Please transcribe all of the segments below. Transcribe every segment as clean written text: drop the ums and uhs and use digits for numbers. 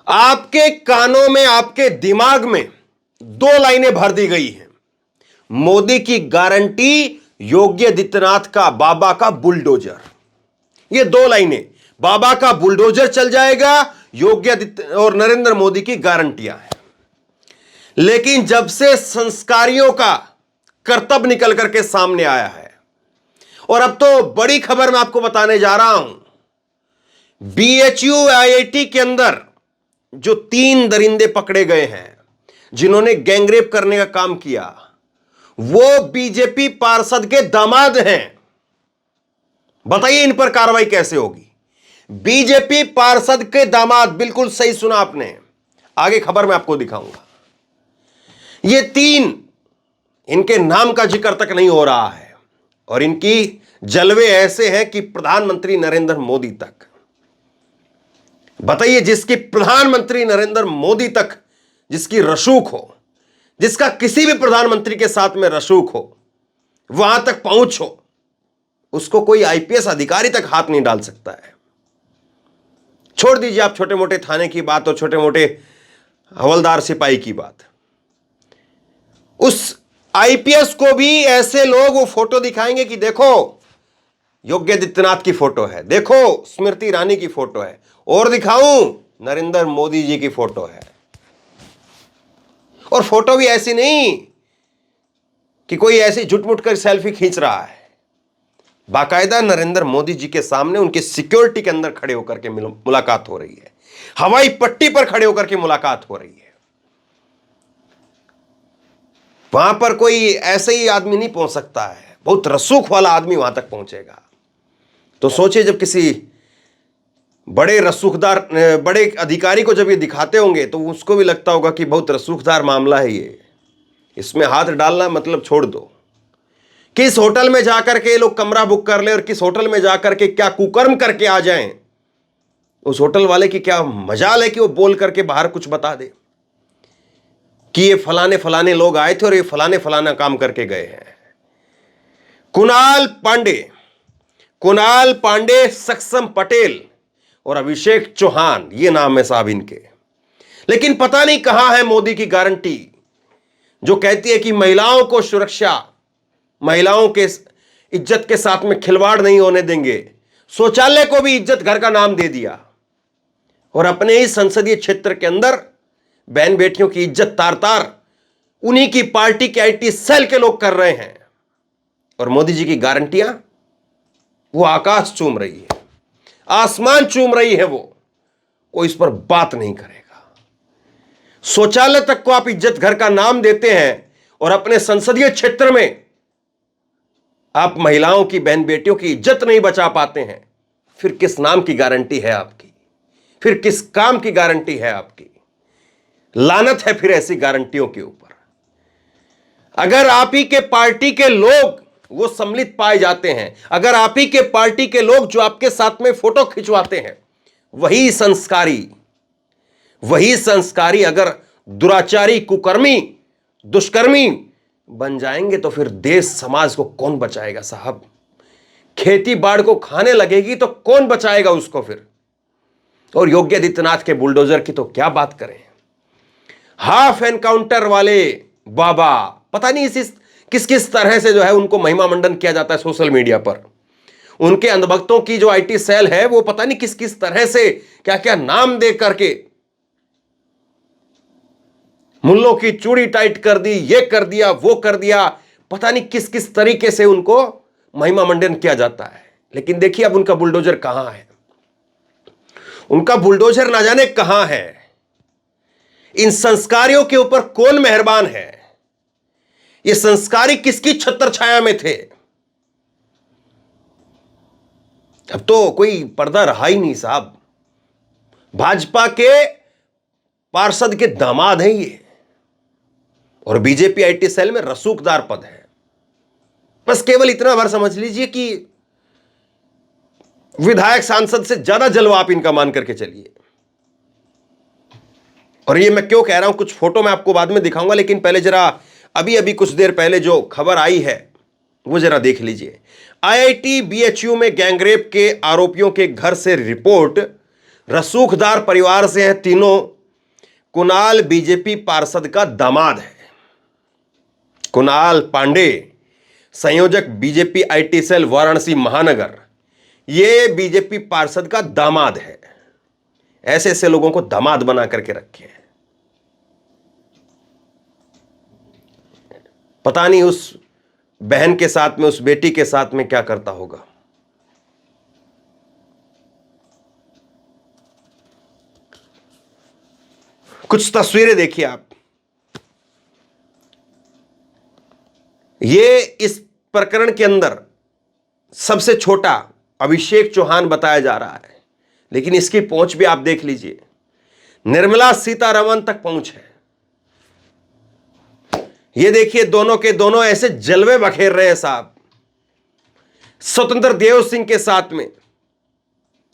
आपके कानों में, आपके दिमाग में दो लाइनें भर दी गई हैं। मोदी की गारंटी, योगी आदित्यनाथ का बाबा का बुलडोजर। ये दो लाइनें, बाबा का बुलडोजर चल जाएगा, योगी आदित्य और नरेंद्र मोदी की गारंटियां हैं। लेकिन जब से संस्कारियों का कर्तव्य निकल करके सामने आया है, और अब तो बड़ी खबर मैं आपको बताने जा रहा हूं, बीएचयू आईआईटी के अंदर जो 3 दरिंदे पकड़े गए हैं जिन्होंने गैंगरेप करने का काम किया, वो बीजेपी पार्षद के दामाद हैं। बताइए इन पर कार्रवाई कैसे होगी? बीजेपी पार्षद के दामाद, बिल्कुल सही सुना आपने। आगे खबर मैं आपको दिखाऊंगा। ये 3, इनके नाम का जिक्र तक नहीं हो रहा है और इनकी जलवे ऐसे हैं कि प्रधानमंत्री नरेंद्र मोदी तक। बताइए, जिसकी प्रधानमंत्री नरेंद्र मोदी तक जिसकी रसूख हो, जिसका किसी भी प्रधानमंत्री के साथ में रसूख हो, वहां तक पहुंच हो, उसको कोई आईपीएस अधिकारी तक हाथ नहीं डाल सकता है। छोड़ दीजिए आप छोटे मोटे थाने की बात और छोटे मोटे हवलदार सिपाही की बात। उस आईपीएस को भी ऐसे लोग वो फोटो दिखाएंगे कि देखो योगी आदित्यनाथ की फोटो है, देखो स्मृति ईरानी की फोटो है, और दिखाऊं नरेंद्र मोदी जी की फोटो है। और फोटो भी ऐसी नहीं कि कोई ऐसी झुटमुट कर सेल्फी खींच रहा है, बाकायदा नरेंद्र मोदी जी के सामने उनके सिक्योरिटी के अंदर खड़े होकर के मुलाकात हो रही है, हवाई पट्टी पर खड़े होकर के मुलाकात हो रही है। वहां पर कोई ऐसे ही आदमी नहीं पहुंच सकता है, बहुत रसूख वाला आदमी वहां तक पहुंचेगा। तो सोचिए, जब किसी बड़े रसूखदार, बड़े अधिकारी को जब ये दिखाते होंगे तो उसको भी लगता होगा कि बहुत रसूखदार मामला है ये, इसमें हाथ डालना मतलब छोड़ दो। किस होटल में जाकर के लोग कमरा बुक कर ले और किस होटल में जाकर के क्या कुकर्म करके आ जाएं, उस होटल वाले की क्या मजाल है कि वो बोल करके बाहर कुछ बता दे कि ये फलाने फलाने लोग आए थे और ये फलाने फलाना काम करके गए हैं। कुणाल पांडे, सक्षम पटेल और अभिषेक चौहान, ये नाम है साहब इनके। लेकिन पता नहीं कहां है मोदी की गारंटी जो कहती है कि महिलाओं को सुरक्षा, महिलाओं के इज्जत के साथ में खिलवाड़ नहीं होने देंगे। शौचालय को भी इज्जत घर का नाम दे दिया और अपने ही संसदीय क्षेत्र के अंदर बहन बेटियों की इज्जत तार तार उन्हीं की पार्टी के आईटी सेल के लोग कर रहे हैं। और मोदी जी की गारंटियां, वो आकाश चूम रही है, आसमान चूम रही है, वो कोई इस पर बात नहीं करेगा। शौचालय तक को आप इज्जत घर का नाम देते हैं और अपने संसदीय क्षेत्र में आप महिलाओं की, बहन बेटियों की इज्जत नहीं बचा पाते हैं। फिर किस नाम की गारंटी है आपकी? फिर किस काम की गारंटी है आपकी? लानत है फिर ऐसी गारंटियों के ऊपर। अगर आप ही के पार्टी के लोग वो सम्मिलित पाए जाते हैं, अगर आप ही के पार्टी के लोग जो आपके साथ में फोटो खिंचवाते हैं, वही संस्कारी अगर दुराचारी, कुकर्मी, दुष्कर्मी बन जाएंगे तो फिर देश समाज को कौन बचाएगा साहब? खेती बाड़ को खाने लगेगी तो कौन बचाएगा उसको फिर? और योगी आदित्यनाथ के बुलडोजर की तो क्या बात करें। हाफ एनकाउंटर वाले बाबा, पता नहीं किस किस तरह से जो है उनको महिमा मंडन किया जाता है सोशल मीडिया पर। उनके अंधभक्तों की जो आईटी सेल है वो पता नहीं किस किस तरह से क्या क्या नाम दे करके मुल्लों की चूड़ी टाइट कर दी, ये कर दिया, वो कर दिया, पता नहीं किस किस तरीके से उनको महिमा मंडन किया जाता है। लेकिन देखिए अब उनका बुलडोजर कहां है, उनका बुलडोजर ना जाने कहां है। इन संस्कारियों के ऊपर कौन मेहरबान है? ये संस्कारी किसकी छत्र छाया में थे? अब तो कोई पर्दा रहा ही नहीं साहब। भाजपा के पार्षद के दामाद हैं ये और बीजेपी आईटी सेल में रसूखदार पद है। बस केवल इतना भर समझ लीजिए कि विधायक सांसद से ज्यादा जलवा आप इनका मान करके चलिए। और ये मैं क्यों कह रहा हूं, कुछ फोटो मैं आपको बाद में दिखाऊंगा, लेकिन पहले जरा अभी कुछ देर पहले जो खबर आई है वो जरा देख लीजिए। आईआईटी बीएचयू में गैंगरेप के आरोपियों के घर से रिपोर्ट, रसूखदार परिवार से हैं तीनों कुणाल बीजेपी पार्षद का दामाद है। कुणाल पांडे, संयोजक बीजेपी आईटी सेल वाराणसी महानगर, ये बीजेपी पार्षद का दामाद है। ऐसे ऐसे लोगों को दामाद बना करके रखे हैं। पता नहीं उस बहन के साथ में, उस बेटी के साथ में क्या करता होगा। कुछ तस्वीरें देखिए आप। ये इस प्रकरण के अंदर सबसे छोटा अभिषेक चौहान बताया जा रहा है, लेकिन इसकी पहुंच भी आप देख लीजिए। निर्मला सीतारमण तक पहुंच है। ये देखिए, दोनों के दोनों ऐसे जलवे बखेर रहे हैं साहब। स्वतंत्र देव सिंह के साथ में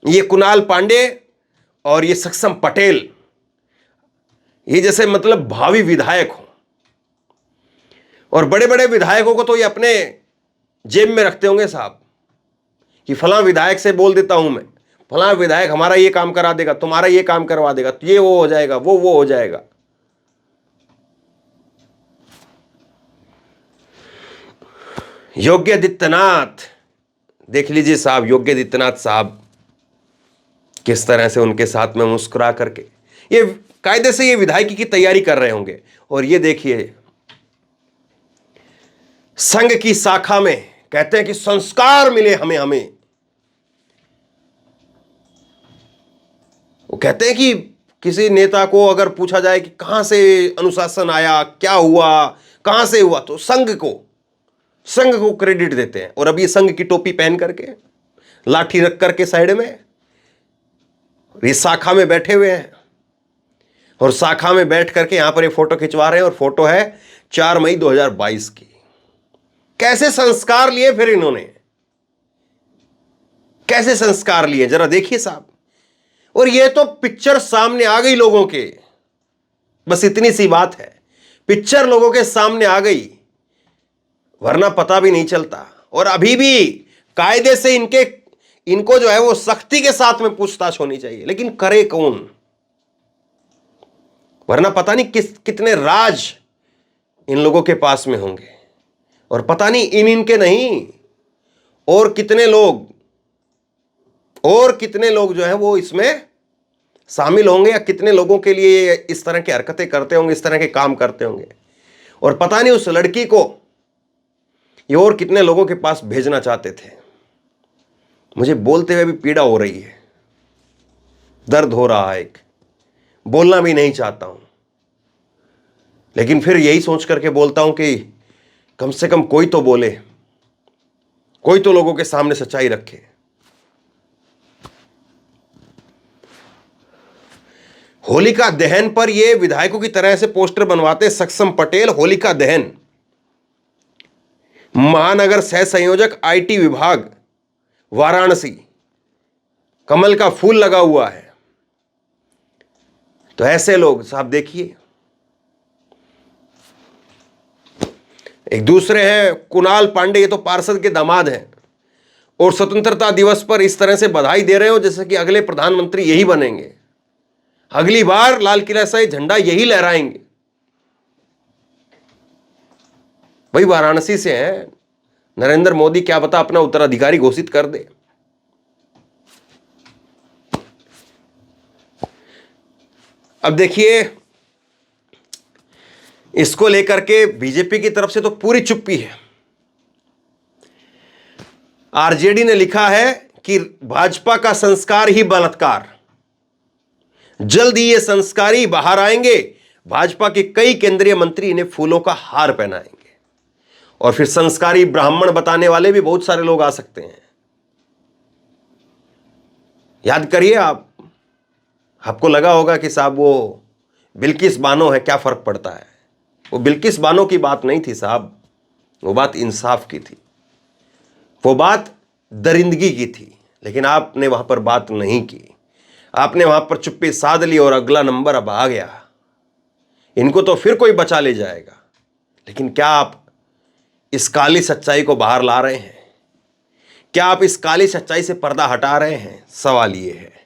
ये कुणाल पांडे और ये सक्षम पटेल, ये जैसे मतलब भावी विधायक हो। और बड़े बड़े विधायकों को तो ये अपने जेब में रखते होंगे साहब, कि फलां विधायक से बोल देता हूं मैं, फलां विधायक हमारा ये काम करा देगा, तुम्हारा ये काम करवा देगा, तो ये वो हो जाएगा, वो हो जाएगा। योगी आदित्यनाथ, देख लीजिए साहब, योगी आदित्यनाथ साहब किस तरह से उनके साथ में मुस्कुरा करके ये कायदे से ये विधायकी की तैयारी कर रहे होंगे। और ये देखिए, संघ की शाखा में कहते हैं कि संस्कार मिले हमें हमें। वो कहते हैं कि किसी नेता को अगर पूछा जाए कि कहां से अनुशासन आया, क्या हुआ, कहां से हुआ, तो संघ को क्रेडिट देते हैं। और अभी संघ की टोपी पहन करके, लाठी रख करके साइड में, ये शाखा में बैठे हुए हैं। और शाखा में बैठ करके यहां पर ये फोटो खिंचवा रहे हैं। और फोटो है 4 मई 2022 की। कैसे संस्कार लिए फिर इन्होंने, कैसे संस्कार लिए, जरा देखिए साहब। और ये तो पिक्चर सामने आ गई लोगों के, बस इतनी सी बात है, पिक्चर लोगों के सामने आ गई, वरना पता भी नहीं चलता। और अभी भी कायदे से इनको जो है वो सख्ती के साथ में पूछताछ होनी चाहिए, लेकिन करे कौन, वरना पता नहीं कितने राज इन लोगों के पास में होंगे। और पता नहीं इनके नहीं, और कितने लोग जो है वो इसमें शामिल होंगे, या कितने लोगों के लिए इस तरह की हरकतें करते होंगे, इस तरह के काम करते होंगे। और पता नहीं उस लड़की को ये और कितने लोगों के पास भेजना चाहते थे। मुझे बोलते हुए भी पीड़ा हो रही है, दर्द हो रहा है, बोलना भी नहीं चाहता हूं, लेकिन फिर यही सोच करके बोलता हूं कि कम से कम कोई तो बोले, कोई तो लोगों के सामने सच्चाई रखे। होलिका दहन पर ये विधायकों की तरह से पोस्टर बनवाते सक्षम पटेल। होलिका दहन, महानगर सह संयोजक आईटी विभाग वाराणसी, कमल का फूल लगा हुआ है। तो ऐसे लोग साहब देखिए। एक दूसरे हैं कुणाल पांडे, ये तो पार्षद के दामाद हैं, और स्वतंत्रता दिवस पर इस तरह से बधाई दे रहे हो जैसे कि अगले प्रधानमंत्री यही बनेंगे, अगली बार लाल किला से झंडा यही लहराएंगे। भाई वाराणसी से हैं, नरेंद्र मोदी क्या पता अपना उत्तराधिकारी घोषित कर दे। अब देखिए, इसको लेकर के बीजेपी की तरफ से तो पूरी चुप्पी है। आरजेडी ने लिखा है कि भाजपा का संस्कार ही बलात्कार, जल्द ही ये संस्कारी बाहर आएंगे। भाजपा के कई केंद्रीय मंत्री इन्हें फूलों का हार पहनाएंगे। और फिर संस्कारी ब्राह्मण बताने वाले भी बहुत सारे लोग आ सकते हैं। याद करिए आपको लगा होगा कि साहब वो बिल्किस बानो है, क्या फर्क पड़ता है। वो बिल्किस बानो की बात नहीं थी साहब, वो बात इंसाफ की थी, वो बात दरिंदगी की थी। लेकिन आपने वहां पर बात नहीं की, आपने वहां पर चुप्पी साध ली और अगला नंबर अब आ गया। इनको तो फिर कोई बचा ले जाएगा। लेकिन क्या आप इस काली सच्चाई को बाहर ला रहे हैं? क्या आप इस काली सच्चाई से पर्दा हटा रहे हैं? सवाल ये है।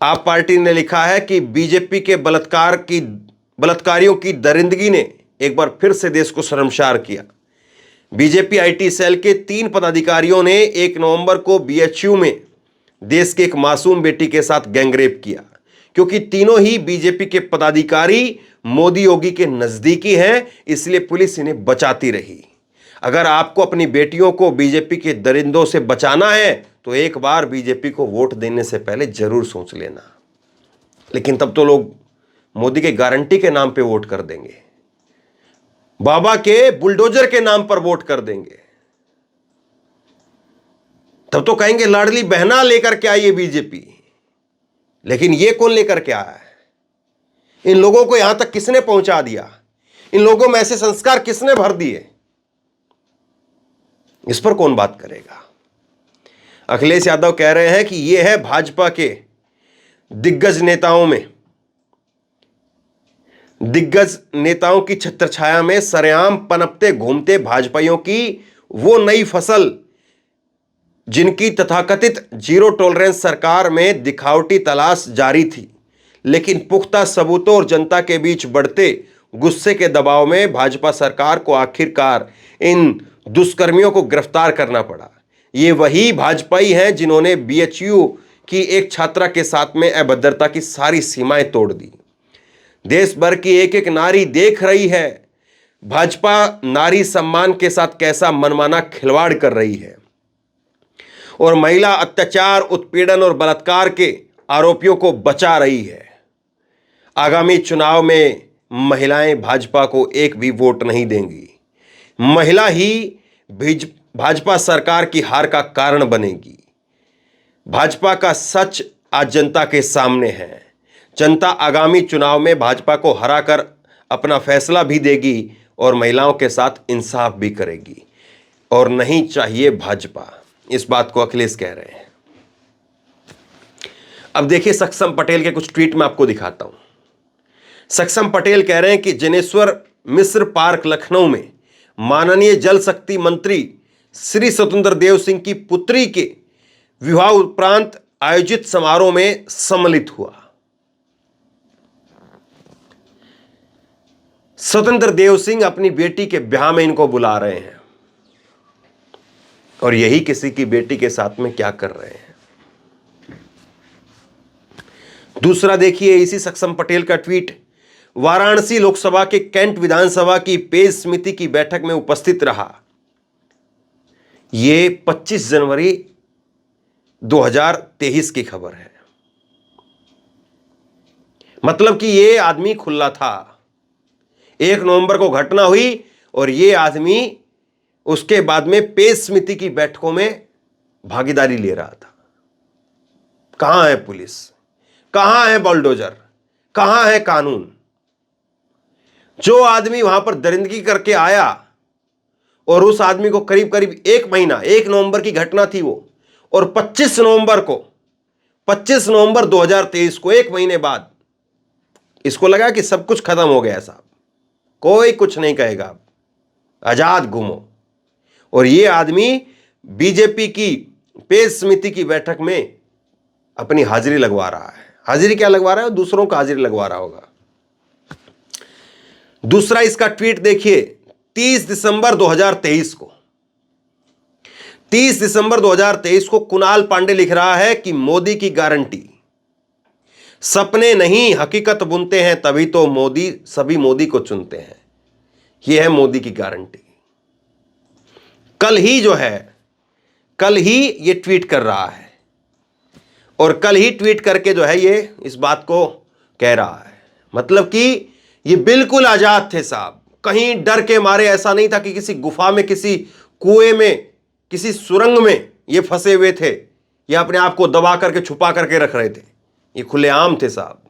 आप पार्टी ने लिखा है कि बीजेपी के बलात्कारियों की दरिंदगी ने एक बार फिर से देश को शर्मसार किया। बीजेपी आईटी सेल के 3 पदाधिकारियों ने 1 नवंबर को बीएचयू में देश के एक मासूम बेटी के साथ गैंगरेप किया। क्योंकि तीनों ही बीजेपी के पदाधिकारी मोदी योगी के नजदीकी हैं, इसलिए पुलिस इन्हें बचाती रही। अगर आपको अपनी बेटियों को बीजेपी के दरिंदों से बचाना है तो एक बार बीजेपी को वोट देने से पहले जरूर सोच लेना। लेकिन तब तो लोग मोदी के गारंटी के नाम पे वोट कर देंगे, बाबा के बुलडोजर के नाम पर वोट कर देंगे। तब तो कहेंगे लाडली बहना लेकर के आई है बीजेपी। लेकिन ये कौन लेकर के आया है? इन लोगों को यहां तक किसने पहुंचा दिया? इन लोगों में ऐसे संस्कार किसने भर दिए? इस पर कौन बात करेगा? अखिलेश यादव कह रहे हैं कि यह है भाजपा के दिग्गज नेताओं की छत्रछाया में सरेआम पनपते घूमते भाजपाइयों की वो नई फसल, जिनकी तथाकथित जीरो टॉलरेंस सरकार में दिखावटी तलाश जारी थी। लेकिन पुख्ता सबूतों और जनता के बीच बढ़ते गुस्से के दबाव में भाजपा सरकार को आखिरकार इन दुष्कर्मियों को गिरफ्तार करना पड़ा। ये वही भाजपाई हैं जिन्होंने बीएचयू की एक छात्रा के साथ में अभद्रता की सारी सीमाएं तोड़ दी। देश भर की एक एक नारी देख रही है भाजपा नारी सम्मान के साथ कैसा मनमाना खिलवाड़ कर रही है और महिला अत्याचार, उत्पीड़न और बलात्कार के आरोपियों को बचा रही है। आगामी चुनाव में महिलाएं भाजपा को एक भी वोट नहीं देंगी। महिला ही भाजपा सरकार की हार का कारण बनेगी। भाजपा का सच आज जनता के सामने है। जनता आगामी चुनाव में भाजपा को हराकर अपना फैसला भी देगी और महिलाओं के साथ इंसाफ भी करेगी। और नहीं चाहिए भाजपा, इस बात को अखिलेश कह रहे हैं। अब देखिए सक्षम पटेल के कुछ ट्वीट में आपको दिखाता हूं। सक्षम पटेल कह रहे हैं कि जनेश्वर मिश्र पार्क लखनऊ में माननीय जल शक्ति मंत्री श्री स्वतंत्र देव सिंह की पुत्री के विवाह उपरांत आयोजित समारोह में सम्मिलित हुआ। स्वतंत्र देव सिंह अपनी बेटी के ब्याह में इनको बुला रहे हैं और यही किसी की बेटी के साथ में क्या कर रहे हैं। दूसरा देखिए इसी सक्षम पटेल का ट्वीट। वाराणसी लोकसभा के कैंट विधानसभा की पेश समिति की बैठक में उपस्थित रहा। यह 25 जनवरी 2023 की खबर है। मतलब कि यह आदमी खुला था। 1 नवंबर को घटना हुई और यह आदमी उसके बाद में पेश समिति की बैठकों में भागीदारी ले रहा था। कहां है पुलिस? कहां है बुलडोजर? कहां है कानून? जो आदमी वहां पर दरिंदगी करके आया और उस आदमी को करीब करीब 1 महीना, 1 नवंबर की घटना थी वो, और 25 नवंबर 2023 को 1 महीने बाद इसको लगा कि सब कुछ खत्म हो गया साहब, कोई कुछ नहीं कहेगा, आजाद घूमो। और ये आदमी बीजेपी की पेश समिति की बैठक में अपनी हाजिरी लगवा रहा है। हाजिरी क्या लगवा रहा है? दूसरों का हाजिरी लगवा रहा होगा। दूसरा इसका ट्वीट देखिए 30 दिसंबर 2023 को। 30 दिसंबर 2023 को कुणाल पांडे लिख रहा है कि मोदी की गारंटी, सपने नहीं हकीकत बुनते हैं तभी तो सभी मोदी को चुनते हैं। यह है मोदी की गारंटी। कल ही ये ट्वीट कर रहा है और कल ही ट्वीट करके जो है ये इस बात को कह रहा है। मतलब कि ये बिल्कुल आजाद थे साहब। कहीं डर के मारे ऐसा नहीं था कि किसी गुफा में, किसी कुएं में, किसी सुरंग में ये फंसे हुए थे या अपने आप को दबा करके छुपा करके रख रहे थे। ये खुलेआम थे साहब।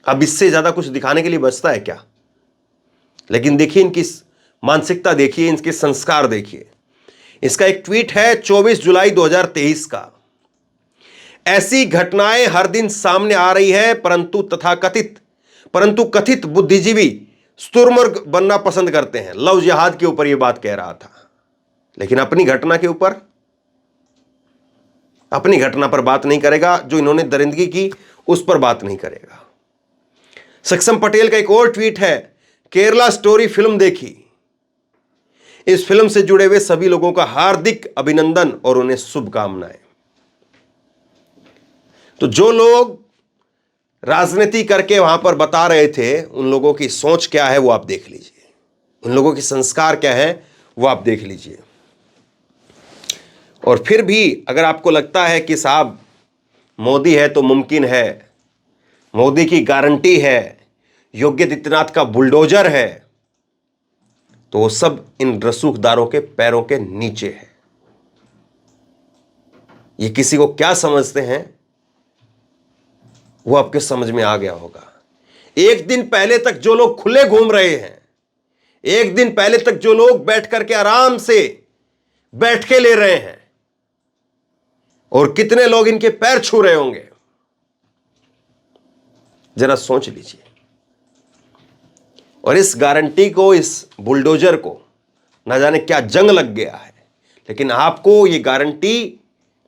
अब इससे ज्यादा कुछ दिखाने के लिए बचता है क्या? लेकिन देखिए इनकी मानसिकता, देखिए इनके संस्कार देखिए। इसका एक ट्वीट है 24 जुलाई 2023 का। ऐसी घटनाएं हर दिन सामने आ रही है, परंतु कथित बुद्धिजीवी स्तुर्मुर्ग बनना पसंद करते हैं। लव जिहाद के ऊपर यह बात कह रहा था, लेकिन अपनी घटना के ऊपर अपनी घटना पर बात नहीं करेगा, जो इन्होंने दरिंदगी की उस पर बात नहीं करेगा। सक्षम पटेल का एक और ट्वीट है, केरला स्टोरी फिल्म देखी। इस फिल्म से जुड़े हुए सभी लोगों का हार्दिक अभिनंदन और उन्हें शुभकामनाएं। तो जो लोग राजनीति करके वहां पर बता रहे थे, उन लोगों की सोच क्या है वो आप देख लीजिए, उन लोगों की संस्कार क्या है वो आप देख लीजिए। और फिर भी अगर आपको लगता है कि साहब मोदी है तो मुमकिन है, मोदी की गारंटी है, योगी आदित्यनाथ का बुलडोजर है, तो वो सब इन रसूखदारों के पैरों के नीचे है। ये किसी को क्या समझते हैं वो आपके समझ में आ गया होगा। एक दिन पहले तक जो लोग खुले घूम रहे हैं, एक दिन पहले तक जो लोग बैठ करके आराम से बैठ के ले रहे हैं, और कितने लोग इनके पैर छू रहे होंगे, जरा सोच लीजिए। और इस गारंटी को, इस बुलडोजर को ना जाने क्या जंग लग गया है, लेकिन आपको ये गारंटी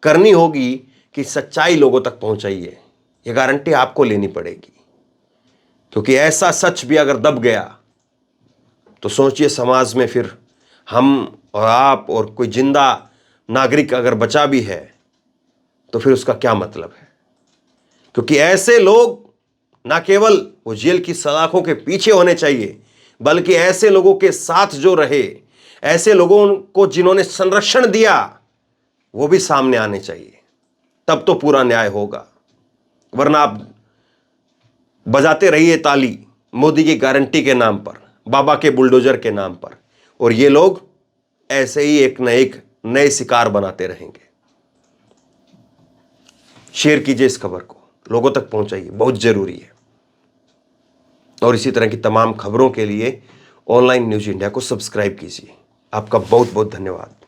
करनी होगी कि सच्चाई लोगों तक पहुंचाइए। ये गारंटी आपको लेनी पड़ेगी, क्योंकि ऐसा सच भी अगर दब गया तो सोचिए समाज में फिर हम और आप और कोई जिंदा नागरिक अगर बचा भी है तो फिर उसका क्या मतलब है। क्योंकि ऐसे लोग ना केवल वो जेल की सलाखों के पीछे होने चाहिए, बल्कि ऐसे लोगों के साथ जो रहे, ऐसे लोगों को जिन्होंने संरक्षण दिया, वो भी सामने आने चाहिए। तब तो पूरा न्याय होगा। वरना आप बजाते रहिए ताली मोदी की गारंटी के नाम पर, बाबा के बुलडोजर के नाम पर, और ये लोग ऐसे ही एक न एक नए शिकार बनाते रहेंगे। शेयर कीजिए इस खबर को, लोगों तक पहुंचाइए, बहुत जरूरी है। और इसी तरह की तमाम खबरों के लिए ऑनलाइन न्यूज़ इंडिया को सब्सक्राइब कीजिए। आपका बहुत बहुत धन्यवाद।